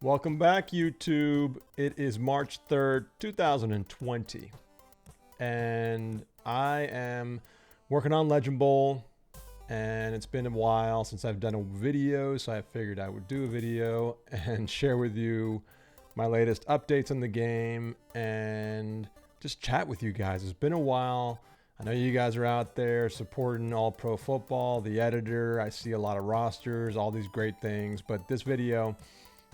Welcome back, YouTube. It is March 3rd, 2020, and I am working on Legend Bowl, and it's been a while since I've done a video, so I figured I would do a video and share with you my latest updates on the game and just chat with you guys. It's been a while. I know you guys are out there supporting All Pro Football, the editor. I see a lot of rosters, all these great things, but this video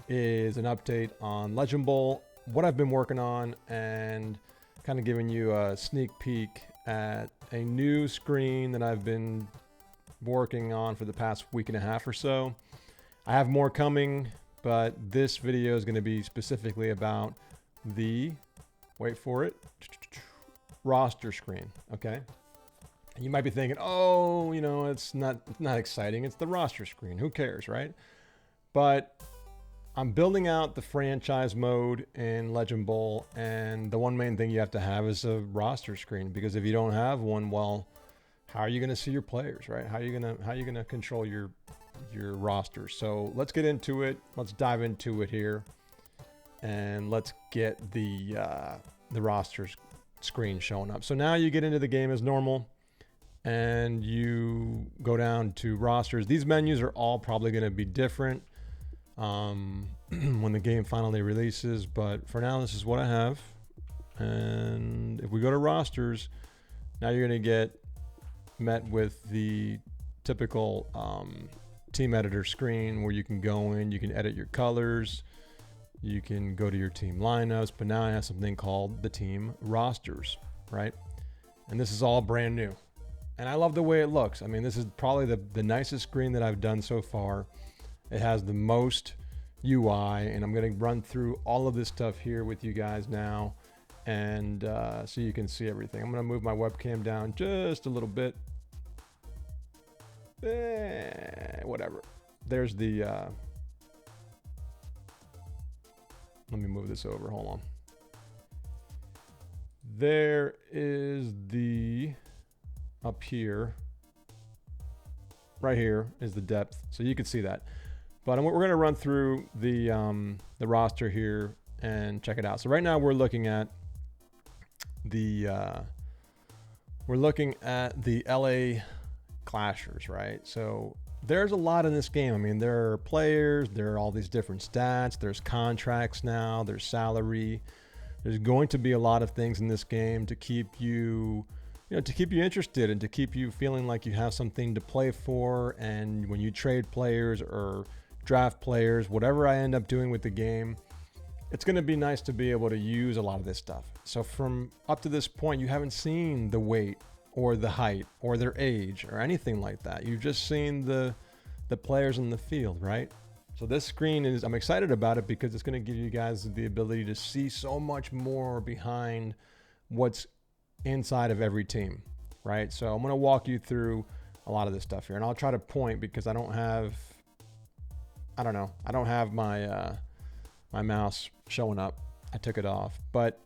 is an update on Legend Bowl, what I've been working on, and kind of giving you a sneak peek at a new screen that I've been working on for the past week and a half or so. I have more coming, but this video is going to be specifically about the, wait for it, roster screen. Okay. You might be thinking, oh, you know, it's not exciting. It's the roster screen. Who cares, right? But I'm building out the franchise mode in Legend Bowl, and the one main thing you have to have is a roster screen, because if you don't have one, well, how are you going to see your players, right? How are you going to control your roster? So let's get into it. Let's dive into it here, and let's get the rosters screen showing up. So now you get into the game as normal, and you go down to rosters. These menus are all probably going to be different when the game finally releases, but for now this is what I have. And if we go to rosters, now you're going to get met with the typical team editor screen where you can go in, you can edit your colors, you can go to your team lineups, but now I have something called the team rosters, right? And this is all brand new, and I love the way it looks. I mean, this is probably the nicest screen that I've done so far. It has the most UI, and I'm going to run through all of this stuff here with you guys now, and so you can see everything. I'm going to move my webcam down just a little bit. Whatever. There's the... let me move this over. Hold on. There is the... up here. Right here is the depth, so you can see that. But we're going to run through the roster here and check it out. So right now we're looking at the LA Clashers, right? So there's a lot in this game. I mean, there are players, there are all these different stats, there's contracts now, there's salary. There's going to be a lot of things in this game to keep you, to keep you interested and to keep you feeling like you have something to play for. And when you trade players or draft players, whatever I end up doing with the game, it's going to be nice to be able to use a lot of this stuff. So from up to this point, you haven't seen the weight or the height or their age or anything like that. You've just seen the players in the field, right? So this screen is, I'm excited about it because it's going to give you guys the ability to see so much more behind what's inside of every team, right? So I'm going to walk you through a lot of this stuff here, and I'll try to point because I don't have my my mouse showing up. I took it off, but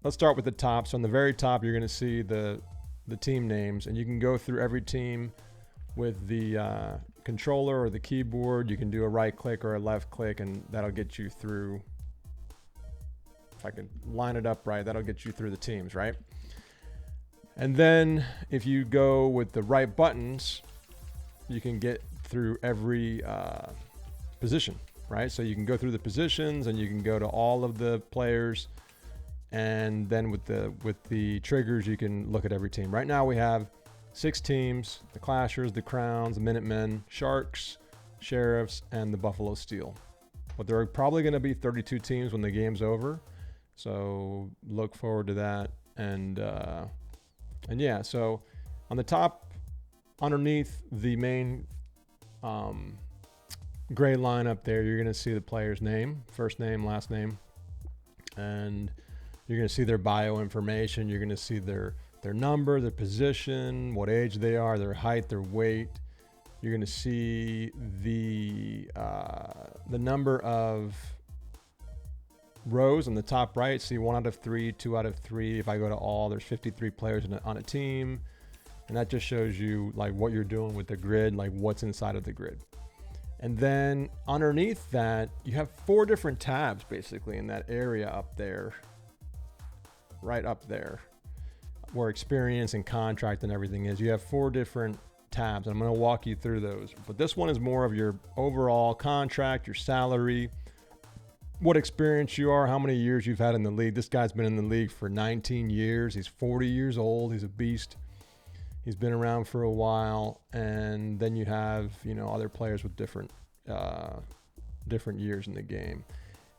let's start with the top. So on the very top, you're going to see the team names, and you can go through every team with the controller or the keyboard. You can do a right click or a left click, and that'll get you through. If I can line it up right, that'll get you through the teams, right? And then if you go with the right buttons, you can get through every position, right? So you can go through the positions, and you can go to all of the players, and then with the triggers, you can look at every team. Right now we have 6 teams: the Clashers, the Crowns, the Minutemen, Sharks, Sheriffs, and the Buffalo Steel. But there are probably going to be 32 teams when the game's over, so look forward to that. And yeah, so on the top, underneath the main gray line up there, you're going to see the player's name, first name, last name, and you're going to see their bio information. You're going to see their number, their position, what age they are, their height, their weight. You're going to see the number of rows on the top right. See 1 out of 3, 2 out of 3. If I go to all, there's 53 players on a team, and that just shows you like what you're doing with the grid, like what's inside of the grid. And then underneath that, you have 4 different tabs basically in that area up there, right up there, where experience and contract and everything is. You have 4 different tabs, and I'm going to walk you through those. But this one is more of your overall contract, your salary, what experience you are, how many years you've had in the league. This guy's been in the league for 19 years. He's 40 years old. He's a beast. He's been around for a while. And then you have, other players with different years in the game.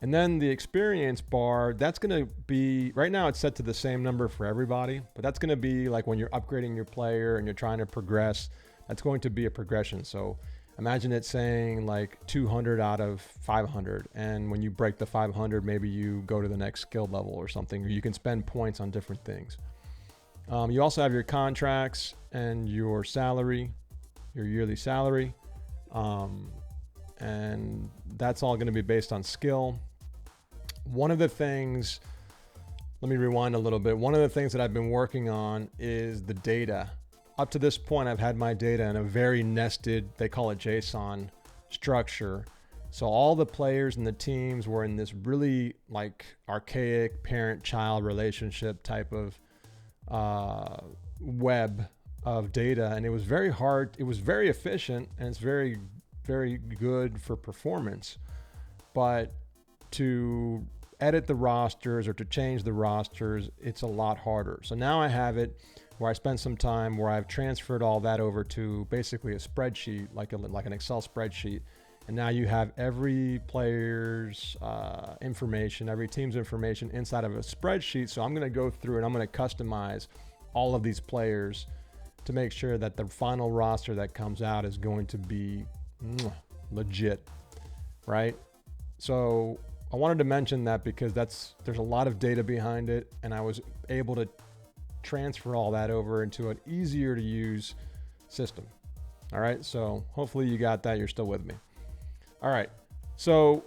And then the experience bar, that's going to be, right now it's set to the same number for everybody, but that's going to be like when you're upgrading your player and you're trying to progress, that's going to be a progression. So imagine it saying like 200 out of 500. And when you break the 500, maybe you go to the next skill level or something, or you can spend points on different things. You also have your contracts and your salary, your yearly salary. And that's all going to be based on skill. One of the things, let me rewind a little bit. One of the things that I've been working on is the data. Up to this point, I've had my data in a very nested, they call it JSON structure. So all the players and the teams were in this really like archaic parent-child relationship type of web of data. And it was very hard. It was very efficient, and it's very, very good for performance. But to edit the rosters or to change the rosters, it's a lot harder. So now I have it where I spent some time where I've transferred all that over to basically a spreadsheet, like an Excel spreadsheet. And now you have every player's information, every team's information inside of a spreadsheet. So I'm going to go through and I'm going to customize all of these players to make sure that the final roster that comes out is going to be legit, right? So I wanted to mention that because there's a lot of data behind it, and I was able to transfer all that over into an easier to use system. All right, so hopefully you got that. You're still with me. All right, so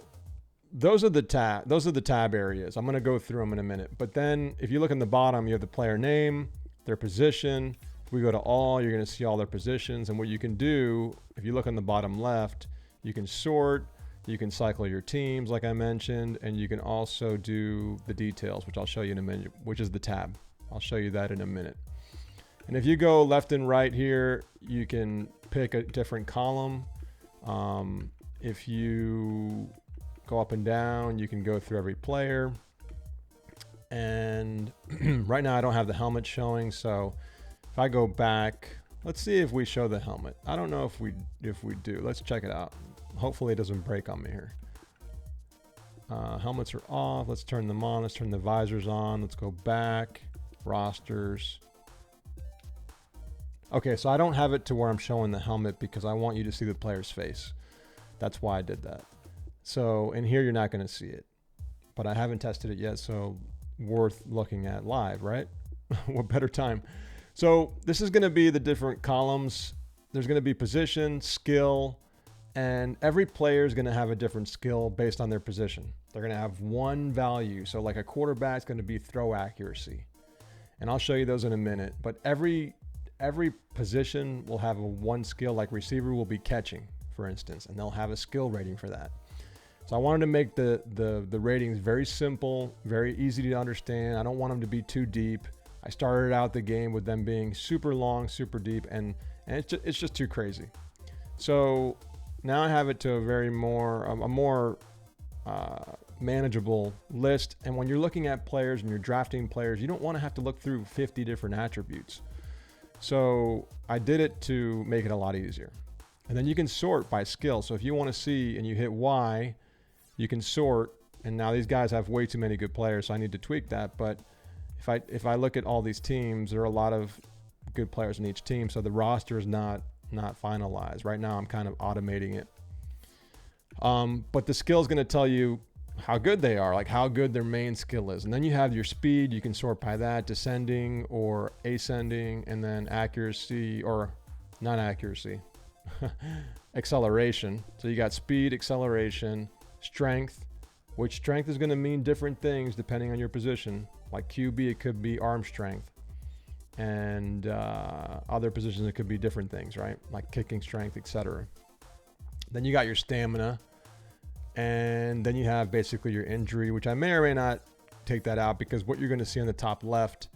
those are the tab areas. I'm going to go through them in a minute. But then if you look in the bottom, you have the player name, their position. If we go to all, you're going to see all their positions. And what you can do, if you look on the bottom left, you can sort, you can cycle your teams like I mentioned, and you can also do the details, which I'll show you in a minute, which is the tab. I'll show you that in a minute. And if you go left and right here, you can pick a different column. If you go up and down, you can go through every player. And right now I don't have the helmet showing, so if I go back, let's see if we show the helmet. I don't know if we do. Let's check it out. Hopefully it doesn't break on me here. Helmets are off. Let's turn them on. Let's turn the visors on. Let's go back. Rosters. Okay, so I don't have it to where I'm showing the helmet because I want you to see the player's face. That's why I did that. So in here, you're not going to see it. But I haven't tested it yet, so worth looking at live, right? What better time? So this is going to be the different columns. There's going to be position, skill, and every player is going to have a different skill based on their position. They're going to have one value. So like a quarterback is going to be throw accuracy. And I'll show you those in a minute. But every position will have one skill, like receiver will be catching, for instance, and they'll have a skill rating for that. So I wanted to make the ratings very simple, very easy to understand. I don't want them to be too deep. I started out the game with them being super long, super deep, and it's just too crazy. So now I have it to a more manageable list. And when you're looking at players and you're drafting players, you don't want to have to look through 50 different attributes. So I did it to make it a lot easier. And then you can sort by skill. So if you want to see and you hit Y, you can sort. And now these guys have way too many good players, so I need to tweak that. But if I look at all these teams, there are a lot of good players in each team. So the roster is not finalized. Right now I'm kind of automating it. But the skill is going to tell you how good they are, like how good their main skill is. And then you have your speed. You can sort by that, descending or ascending, and then accuracy or not accuracy, acceleration. So you got speed, acceleration, strength, which strength is going to mean different things depending on your position. Like QB, it could be arm strength. And other positions, it could be different things, right? Like kicking strength, etc. Then you got your stamina. And then you have basically your injury, which I may or may not take that out, because what you're going to see on the top left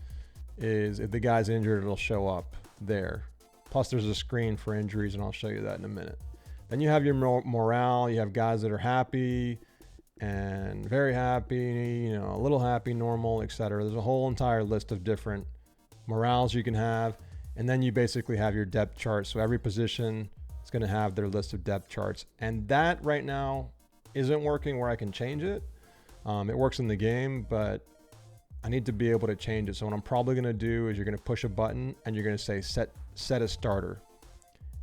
is if the guy's injured, it'll show up there. Plus there's a screen for injuries, and I'll show you that in a minute. Then you have your morale. You have guys that are happy and very happy, you know, a little happy, normal, etc. There's a whole entire list of different morales you can have. And then you basically have your depth chart. So every position is going to have their list of depth charts. And that right now isn't working where I can change it. It works in the game, but I need to be able to change it. So what I'm probably going to do is you're going to push a button and you're going to say set a starter.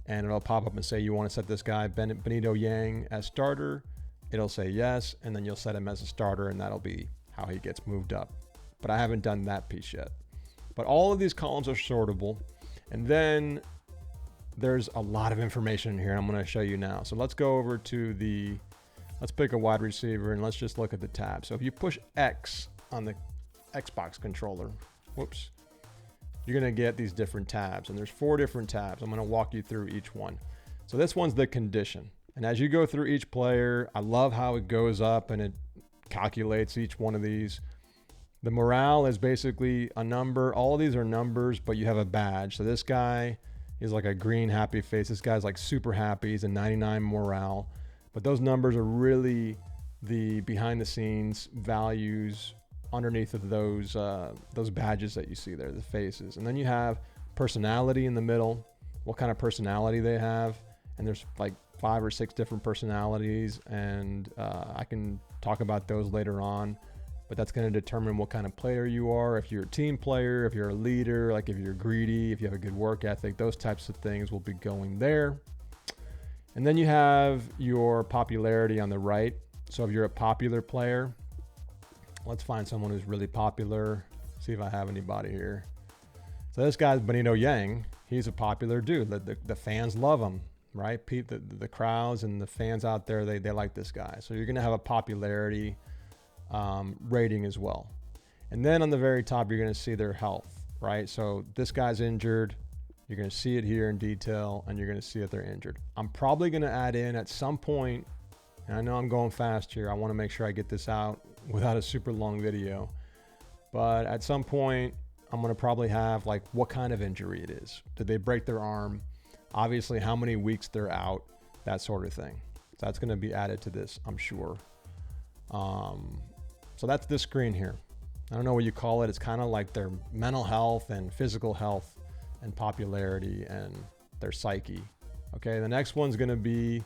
And it'll pop up and say, you want to set this guy, Benito Yang, as starter. It'll say yes, and then you'll set him as a starter, and that'll be how he gets moved up. But I haven't done that piece yet. But all of these columns are sortable. And then there's a lot of information in here I'm going to show you now. So let's go over to let's pick a wide receiver, and let's just look at the tab. So if you push X on the Xbox controller, whoops, you're going to get these different tabs. And there's 4 different tabs. I'm going to walk you through each one. So this one's the condition. And as you go through each player, I love how it goes up and it calculates each one of these. The morale is basically a number. All of these are numbers, but you have a badge. So this guy is like a green happy face. This guy's like super happy. He's a 99 morale. But those numbers are really the behind the scenes values underneath of those badges that you see there, the faces. And then you have personality in the middle, what kind of personality they have. And there's like 5 or 6 different personalities, and I can talk about those later on, but that's going to determine what kind of player you are. If you're a team player, if you're a leader, like if you're greedy, if you have a good work ethic, those types of things will be going there. And then you have your popularity on the right. So if you're a popular player, let's find someone who's really popular. See if I have anybody here. So this guy's Benito Yang. He's a popular dude. The fans love him. Right? The crowds and the fans out there, they like this guy. So you're going to have a popularity rating as well. And then on the very top, you're going to see their health, right? So this guy's injured. You're going to see it here in detail, and you're going to see that they're injured. I'm probably going to add in at some point, and I know I'm going fast here. I want to make sure I get this out without a super long video. But at some point, I'm going to probably have like what kind of injury it is. Did they break their arm? Obviously, how many weeks they're out, that sort of thing. So that's going to be added to this, I'm sure. So that's this screen here. I don't know what you call it. It's kind of like their mental health and physical health and popularity and their psyche. Okay, the next one's going to be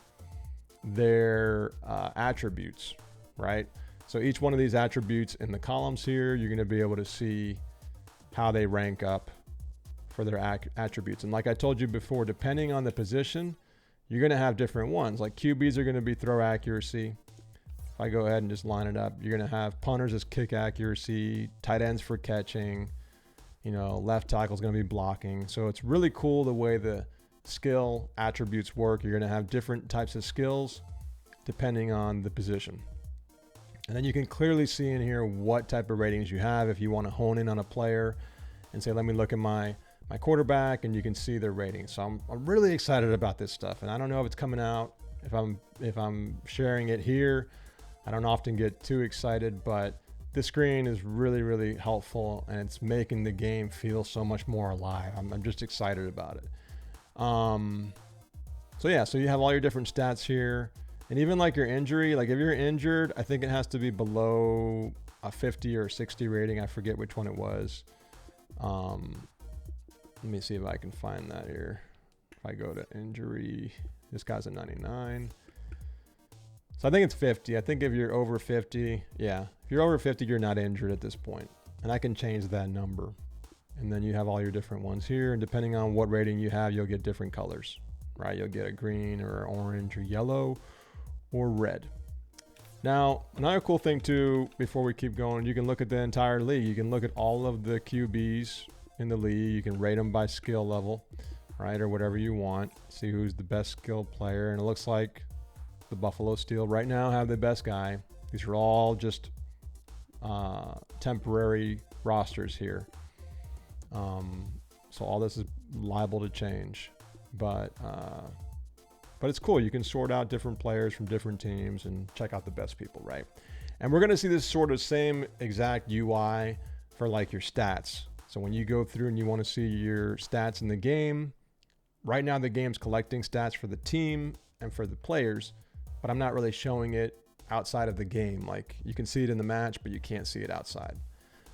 their attributes, right? So each one of these attributes in the columns here, you're going to be able to see how they rank up for their attributes. And like I told you before, depending on the position, you're going to have different ones. Like QBs are going to be throw accuracy. If I go ahead and just line it up, you're going to have punters as kick accuracy, tight ends for catching, you know, left tackle is going to be blocking. So it's really cool the way the skill attributes work. You're going to have different types of skills depending on the position. And then you can clearly see in here what type of ratings you have if you want to hone in on a player and say, let me look at my quarterback, and you can see their ratings. So I'm really excited about this stuff, and I don't know if it's coming out. If I'm sharing it here, I don't often get too excited, but this screen is really, really helpful, and it's making the game feel so much more alive. I'm just excited about it. So yeah, so you have all your different stats here, and even like your injury. Like if you're injured, I think it has to be below a 50 or 60 rating. I forget which one it was. Let me see if I can find that here. If I go to injury, this guy's a 99. So I think it's 50. I think if you're over 50, yeah. If you're over 50, you're not injured at this point. And I can change that number. And then you have all your different ones here. And depending on what rating you have, you'll get different colors, right? You'll get a green or orange or yellow or red. Now, another cool thing too, before we keep going, you can look at the entire league. You can look at all of the QBs in the league. You can rate them by skill level, right? Or whatever you want. See who's the best skilled player. And it looks like the Buffalo Steel right now have the best guy. These are all just temporary rosters here. So all this is liable to change. But But it's cool. You can sort out different players from different teams and check out the best people, right? And we're going to see this sort of same exact UI for like your stats. So when you go through and you want to see your stats in the game, right now the game's collecting stats for the team and for the players, but I'm not really showing it outside of the game. Like you can see it in the match, but you can't see it outside.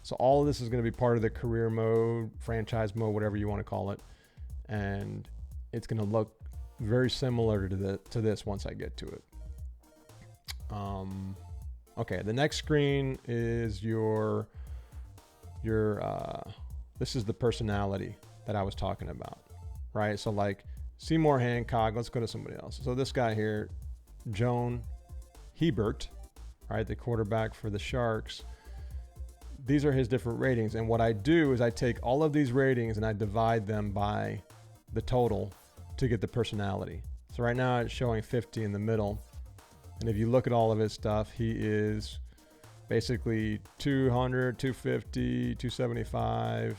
So all of this is going to be part of the career mode, franchise mode, whatever you want to call it. And it's going to look very similar to this once I get to it. Okay, the next screen is your this is the personality that I was talking about, right? So like Seymour Hancock, let's go to somebody else. So this guy here, Joan Hebert, right, the quarterback for the Sharks. These are his different ratings. And what I do is I take all of these ratings and I divide them by the total to get the personality. So right now it's showing 50 in the middle. And if you look at all of his stuff, he is basically 200, 250, 275,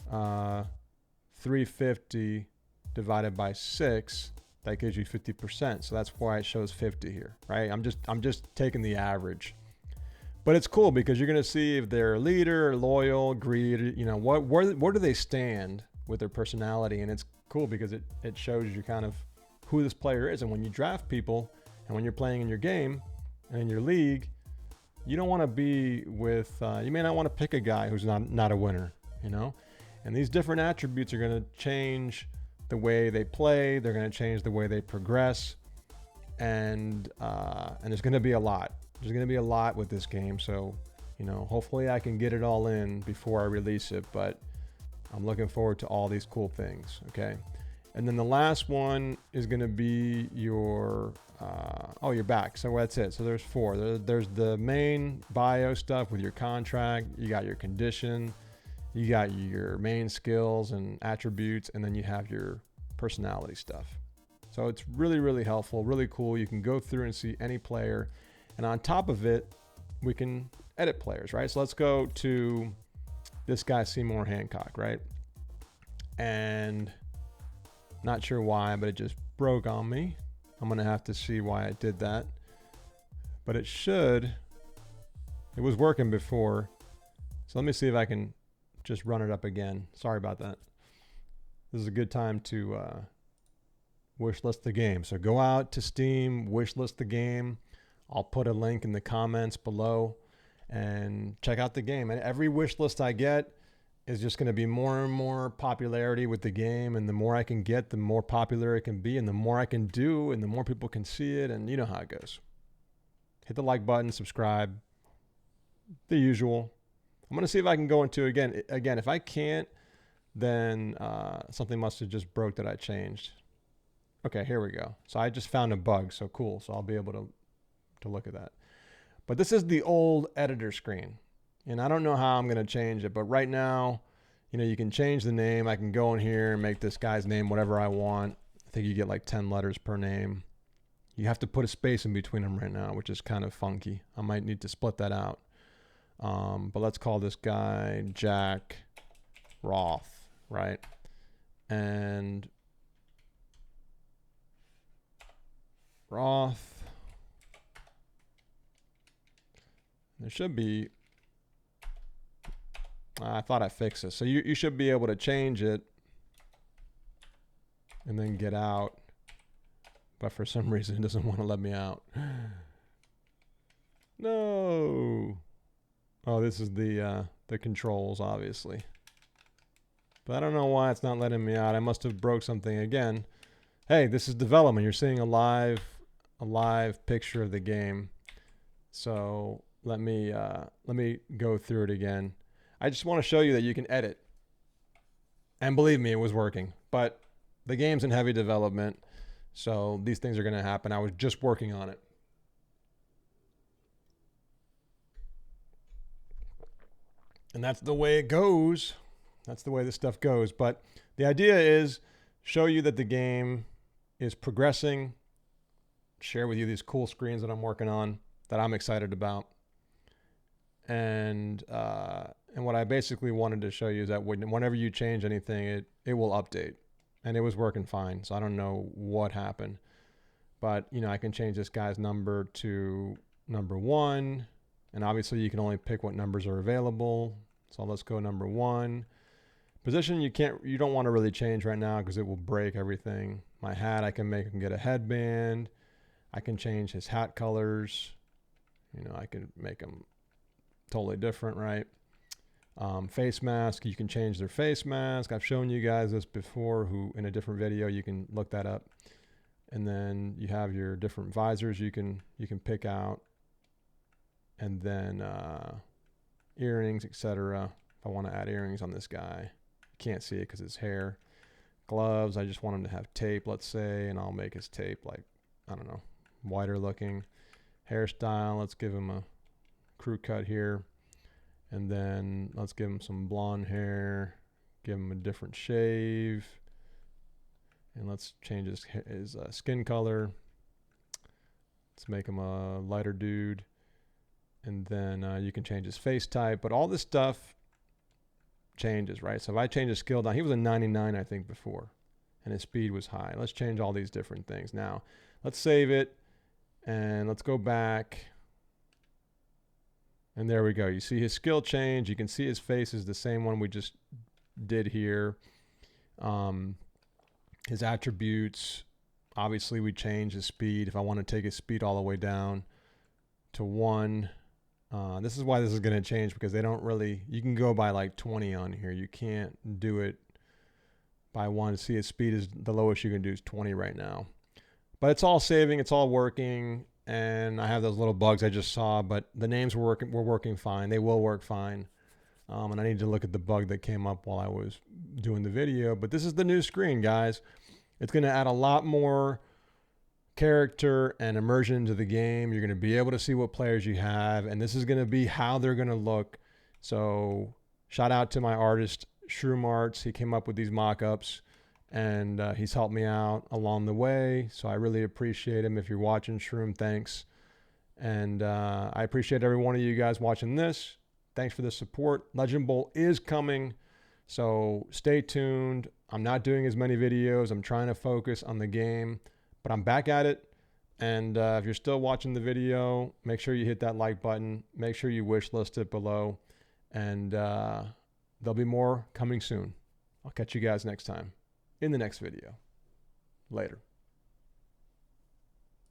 350 divided by 6. That gives you 50%. So that's why it shows 50 here, right? I'm just taking the average. But it's cool because you're going to see if they're a leader, loyal, greedy, you know, where do they stand with their personality. And it's cool because it shows you kind of who this player is. And when you draft people and when you're playing in your game and in your league, you don't want to be with, you may not want to pick a guy who's not a winner, you know? And these different attributes are going to change the way they play. They're going to change the way they progress. And there's going to be a lot. There's going to be a lot with this game. So, you know, hopefully I can get it all in before I release it. But I'm looking forward to all these cool things, okay? And then the last one is going to be your, your back. So that's it. So there's 4. There's the main bio stuff with your contract. You got your condition. You got your main skills and attributes. And then you have your personality stuff. So it's really, really helpful, really cool. You can go through and see any player. And on top of it, we can edit players, right? So let's go to this guy, Seymour Hancock, right? And not sure why, but it just broke on me. I'm going to have to see why it did that. But it was working before. So let me see if I can just run it up again. Sorry about that. This is a good time to wishlist the game. So go out to Steam, wishlist the game. I'll put a link in the comments below and check out the game. And every wish list I get is just going to be more and more popularity with the game. And the more I can get, the more popular it can be. And the more I can do, and the more people can see it. And you know how it goes. Hit the like button, subscribe, the usual. I'm going to see if I can go into again, if I can't, then something must have just broke that I changed. Okay, here we go. So I just found a bug. So cool. So I'll be able to look at that. But this is the old editor screen. And I don't know how I'm going to change it. But right now, you know, you can change the name. I can go in here and make this guy's name whatever I want. I think you get like 10 letters per name. You have to put a space in between them right now, which is kind of funky. I might need to split that out. But let's call this guy Jack Roth, right? And Roth. There should be, I thought I fixed this. So you should be able to change it and then get out. But for some reason, it doesn't want to let me out. No. Oh, this is the controls, obviously. But I don't know why it's not letting me out. I must have broke something again. Hey, this is development. You're seeing a live picture of the game. So let me go through it again. I just want to show you that you can edit. And believe me, it was working. But the game's in heavy development, so these things are going to happen. I was just working on it. And that's the way it goes. That's the way this stuff goes. But the idea is show you that the game is progressing, share with you these cool screens that I'm working on that I'm excited about. And what I basically wanted to show you is that whenever you change anything, it will update. And it was working fine. So I don't know what happened. But, you know, I can change this guy's number to number 1. And obviously you can only pick what numbers are available. So let's go number 1. Position you don't want to really change right now because it will break everything. My hat, I can make him get a headband. I can change his hat colors. You know, I can make them totally different, right? Face mask, you can change their face mask. I've shown you guys this before who in a different video, you can look that up. And then you have your different visors you can pick out. And then earrings, etc. If I want to add earrings on this guy, you can't see it because it's hair. Gloves, I just want him to have tape, let's say, and I'll make his tape like, I don't know, wider looking. Hairstyle, let's give him a crew cut here. And then let's give him some blonde hair, give him a different shave. And let's change his skin color. Let's make him a lighter dude. And then you can change his face type. But all this stuff changes, right? So if I change his skill down, he was a 99, I think, before. And his speed was high. Let's change all these different things. Now, let's save it. And let's go back. And there we go. You see his skill change. You can see his face is the same one we just did here. His attributes, obviously we change his speed. If I want to take his speed all the way down to 1, this is why this is going to change, because they don't really, you can go by like 20 on here. You can't do it by 1. See, his speed is the lowest you can do is 20 right now. But it's all saving, it's all working. And I have those little bugs I just saw, but the names were working fine. They will work fine. And I need to look at the bug that came up while I was doing the video. But this is the new screen, guys. It's going to add a lot more character and immersion into the game. You're going to be able to see what players you have, and this is going to be how they're going to look. So shout out to my artist, Shroom Arts. He came up with these mock-ups. And he's helped me out along the way. So I really appreciate him. If you're watching, Shroom, thanks. And I appreciate every one of you guys watching this. Thanks for the support. Legend Bowl is coming. So stay tuned. I'm not doing as many videos. I'm trying to focus on the game. But I'm back at it. And if you're still watching the video, make sure you hit that like button. Make sure you wish list it below. And there'll be more coming soon. I'll catch you guys next time in the next video. Later.